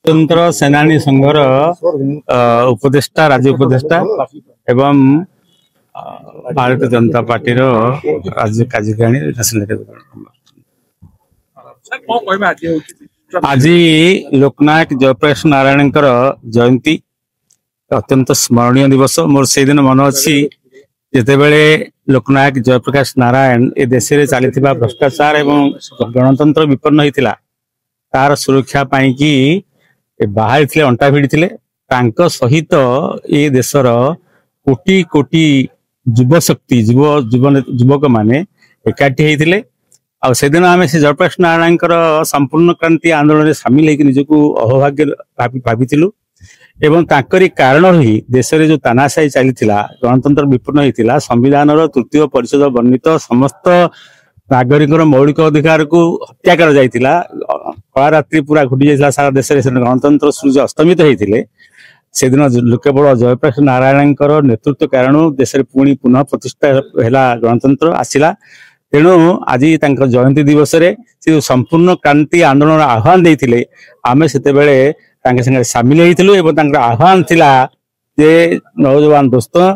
स्वतंत्र सेनानी संघर उपदेष्टा राज्य उपदेष्टा एवं भारतीय जनता पार्टी राज्य कार्यकारिणी आज लोकनायक जयप्रकाश नारायण जयंती अत्यंत स्मरणीय दिवस। मोर से दिन मन अच्छी जितेबले लोकनायक जयप्रकाश नारायण ए देश में चली भ्रष्टाचार एवं गणतंत्र विपन्न होता तार सुरक्षा पाई कि बाहर थे अंटा भिड़ी सहित ये देशर कोटी कोटी युव शक्ति युवक माने एकाठी होते से दिन आम से जयप्रकाश नारायण संपूर्ण क्रांति आंदोलन में सामिल होकर निजक अहोभाग्य भाविलु एवं ताकरी कारण ही देश में जो तानाशाही चली गणतंत्र विपन्न होता संविधान तृतीय परिषद वर्णित समस्त नागरिक मौलिक अधिकार को हत्या कर कला रात्रि पूरा घुटी जाता सारा देश में गणतंत्र सूर्य अस्तमित होते से दिन केवल जयप्रकाश नारायण नेतृत्व कारण देश में पुणी पुनः प्रतिष्ठा है गणतंत्र आसला। तेणु आज जयंती दिवस से संपूर्ण क्रांति आंदोलन आह्वान देते आम से सामिल होते आह्वान थिला जे नौजवान दोस्तों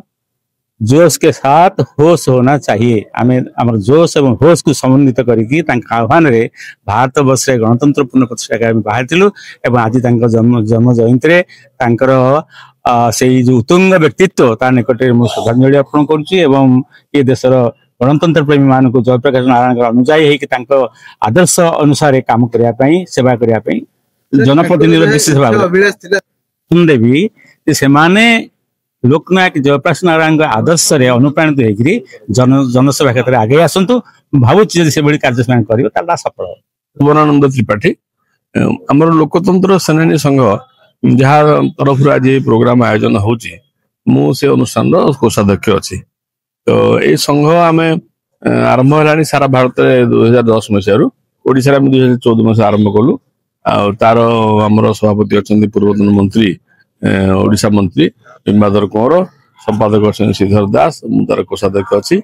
जोश के साथ होश होना चाहिए। आम जोश और होश को समन्वित करके आह्वान रे भारत वर्ष गणतंत्र पूर्ण प्रतिष्ठा बाहर आज जन्म जयंती से जो उत्तुंग व्यक्तित्व ता निकट में श्रद्धांजलि अर्पण कर देशर गणतंत्र प्रेमी मान को जयप्रकाश नारायण अनुजाई होकर आदर्श अनुसार काम करने सेवा करने जनप्रतिनिधि विशेष भाव देवी से लोकनायक जयप्रकाश नारायण आदर्श अनुप्राणित होकर जनसेवा क्षेत्र में आगे आसतु भावुँ से कार्य कर सफल। भुवनानंद त्रिपाठी आमर लोकतंत्र सेनानी संघ जहाँ तरफ आज प्रोग्राम आयोजन हो से अनुष्ठान कोषाध्यक्ष अच्छी तो ये संघ आम आरंभ है सारा भारत 2010 मसीह ओडिशा 2014 मसीह आरंभ कलु तार आमर सभापति अच्छा पूर्वतन मंत्री ओडिशा मंत्री बिंबाधर कुंवर संपादक अच्छा श्रीधर दास तार कोषाध्यक्ष अच्छी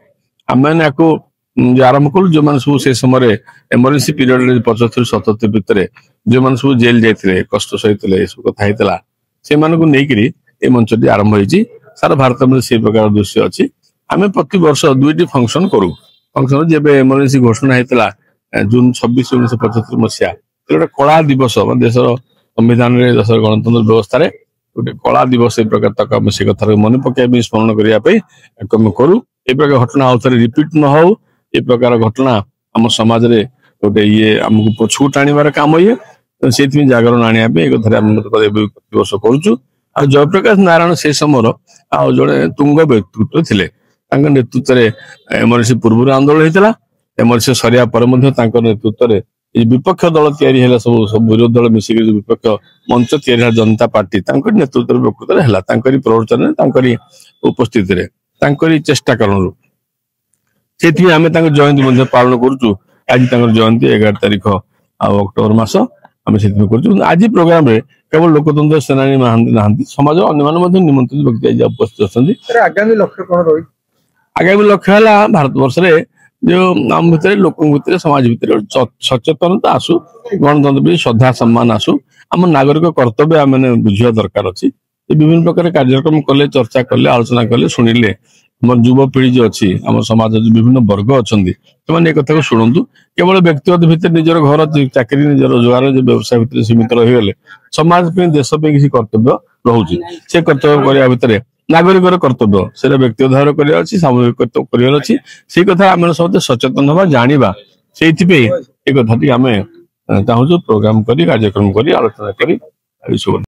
आम आरंभ कलु जो मैंने सब से समय एमरजेंसी पीरियड 75-77 भितर जो मैंने सब जेल जाते कष्ट सहित सब कथा होता से नहीं मंचटी आरंभ हो सारा भारत में से प्रकार दृश्य अच्छी आम प्रति वर्ष 2टी फंक्शन करूँ फंक्शन जब एमरजेंसी घोषणा होता जून 26 1975 मसीहा गोटे कला दिवस देशर संविधान देशर गणतंत्र व्यवस्था गोटे कला दिवस प्रकार तक आम से कथा मन पकड़ स्मरण करने करूँ ये प्रकार घटना आउ थे रिपीट न हो ये प्रकार घटना आम समाज रे गोटे ये आमको पछू टाणिबार काम ये से जागरण आने कथा प्रतिवर्ष करुचु आ जयप्रकाश नारायण से समय जड़े तुंग व्यक्तित्व थे नेतृत्व में एमरजेंसी पूर्व आंदोलन होता एमरजेंसी सरिया पर नेतृत्व में विपक्ष दल या सब विरोधी दल मिसिक विपक्ष मंच या जनता पार्टी नेतृत्व प्रकृत है प्रवचन उपस्थिति चेष्टा कारण से आम जयंती पालन करुचु आज जयंती 11 तारीख अक्टोबर मास आम से आज प्रोग्राम रे केवल लोकतंत्र सेनानी ना समाज अन्य निमंत्रित व्यक्ति उपस्थित अच्छा। आगामी लक्ष्य कौन रही आगामी लक्ष्य है भारत वर्ष जो आम भितर लोक भितर समाज भितर सचेतनता आसू गणतंत्र भी श्रद्धा सम्मान आसू आम नागरिक कर्तव्य आम बुझा दरकार अच्छी विभिन्न प्रकार कार्यक्रम कले चर्चा कले आलोचना कले शुणिले आम युवपीढ़ी जो अच्छी आम समाज विभिन्न वर्ग अच्छा से कथा शुणु केवल व्यक्तिगत भितर निजर घर चाकरी निजर रोजगार व्यवसाय भितर सीमित रहीगले समाज देश किसी कर्तव्य रोचे से कर्तव्य करने भितर नागरिक कर्तव्य से व्यक्तिगत भाव कर सामूहिक कर्तव्य कर से कथा आम सब सचेतन हवा जाना से कथा आम चाहूँ प्रोग्राम कर कार्यक्रम कर आलोचना कर।